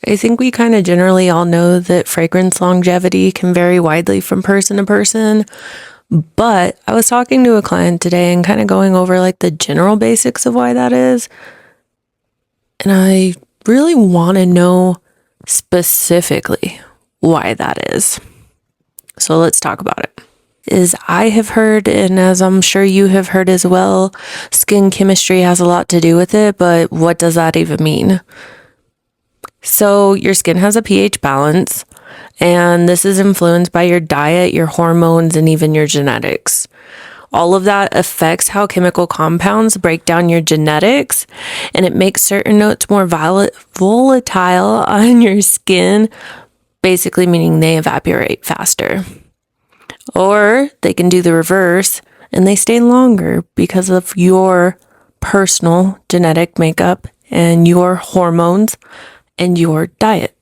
I think we kind of generally all know that fragrance longevity can vary widely from person to person, but I was talking to a client today and kind of going over like the general basics of why that is. And I really want to know specifically why that is. So let's talk about it. I have heard, and as I'm sure you have heard as well, skin chemistry has a lot to do with it, but what does that even mean? So your skin has a pH balance, and this is influenced by your diet, your hormones, and even your genetics. All of that affects how chemical compounds break down your genetics, and it makes certain notes more volatile on your skin, basically meaning they evaporate faster. Or they can do the reverse and they stay longer because of your personal genetic makeup and your hormones and your diet.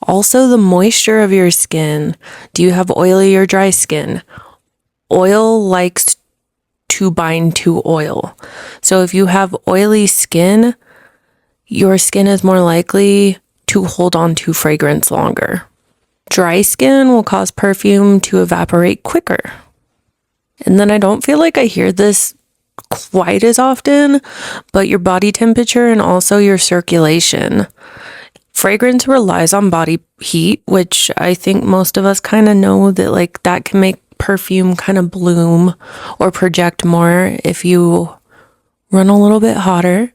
Also, the moisture of your skin. Do you have oily or dry skin? Oil likes to bind to oil. So if you have oily skin, your skin is more likely to hold on to fragrance longer. Dry skin will cause perfume to evaporate quicker. And then I don't feel like I hear this quite as often, but your body temperature and also your circulation. Fragrance relies on body heat, which I think most of us kind of know that like that can make perfume kind of bloom or project more if you run a little bit hotter.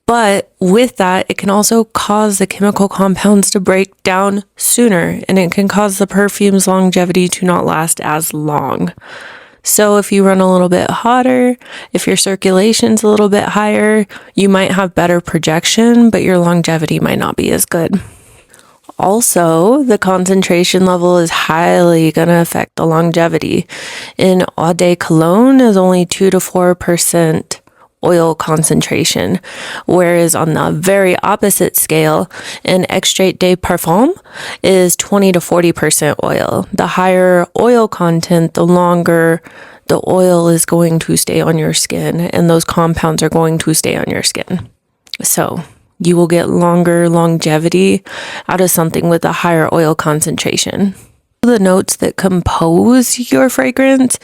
But with that, it can also cause the chemical compounds to break down sooner, and it can cause the perfume's longevity to not last as long. So if you run a little bit hotter, if your circulation's a little bit higher, you might have better projection, but your longevity might not be as good. Also, the concentration level is highly going to affect the longevity. In Eau de Cologne is only 2 to 4% oil concentration, whereas on the very opposite scale, an Extrait de Parfum is 20 to 40% oil. The higher oil content, the longer the oil is going to stay on your skin, and those compounds are going to stay on your skin. So you will get longer longevity out of something with a higher oil concentration. The notes that compose your fragrance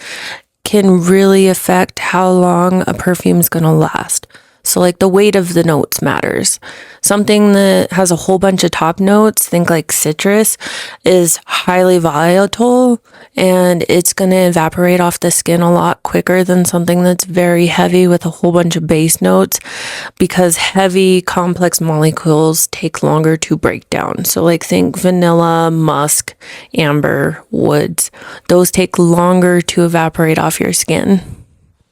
can really affect how long a perfume is going to last. So like the weight of the notes matters. Something that has a whole bunch of top notes, think like citrus, is highly volatile and it's going to evaporate off the skin a lot quicker than something that's very heavy with a whole bunch of base notes, because heavy complex molecules take longer to break down. So like think vanilla, musk, amber, woods. Those take longer to evaporate off your skin.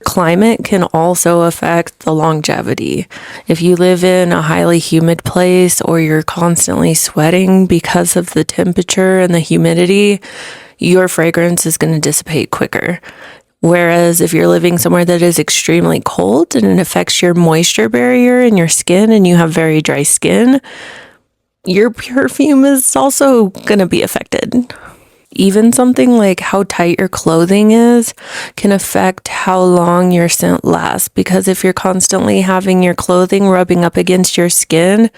Climate can also affect the longevity. If you live in a highly humid place or you're constantly sweating because of the temperature and the humidity, your fragrance is going to dissipate quicker. Whereas if you're living somewhere that is extremely cold and it affects your moisture barrier in your skin and you have very dry skin, your perfume is also going to be affected. Even something like how tight your clothing is can affect how long your scent lasts, because if you're constantly having your clothing rubbing up against your skin,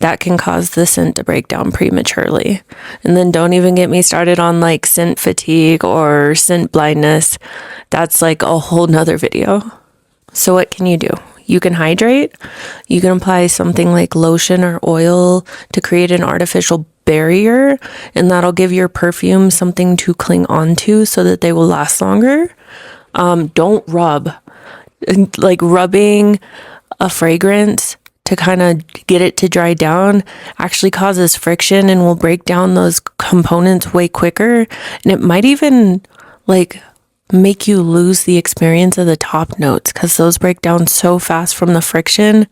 that can cause the scent to break down prematurely. And then don't even get me started on like scent fatigue or scent blindness. That's like a whole nother video. So what can you do? You can hydrate. You can apply something like lotion or oil to create an artificial barrier, and that'll give your perfume something to cling onto so that they will last longer. Don't rub. Like rubbing a fragrance to kind of get it to dry down actually causes friction and will break down those components way quicker. And it might even like make you lose the experience of the top notes, because those break down so fast from the friction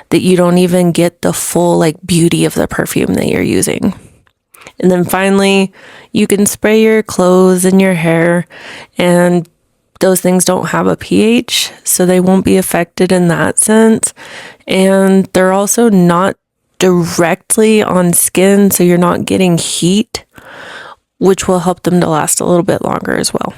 that you don't even get the full like beauty of the perfume that you're using. And then finally, you can spray your clothes and your hair, and those things don't have a pH, so they won't be affected in that sense. And they're also not directly on skin, so you're not getting heat, which will help them to last a little bit longer as well.